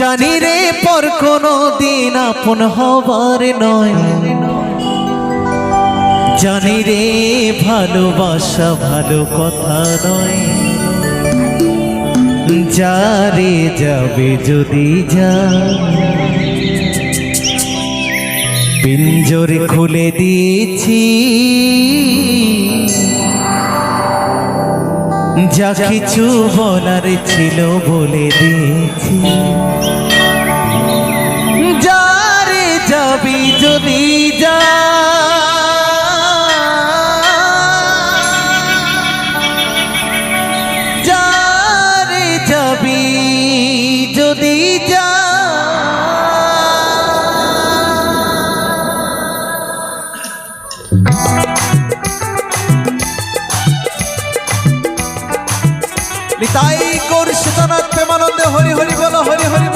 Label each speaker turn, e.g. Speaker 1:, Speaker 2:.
Speaker 1: জানি রে পর কোনো দিন আপন হবার নয়, জানি রে ভালোবাসা ভালো কথা নয়। যারে যাবে যদি যা, পিঞ্জরে খুলে দিয়েছি, যা কিছু বলার ছিল বলে দিয়েছি। যারে যাবি যদি যা, যারে যাবি যদি যা, নিতাই গৌর সীতানাথ প্রেমানন্দে হরি হরি বলো, হরি হরি।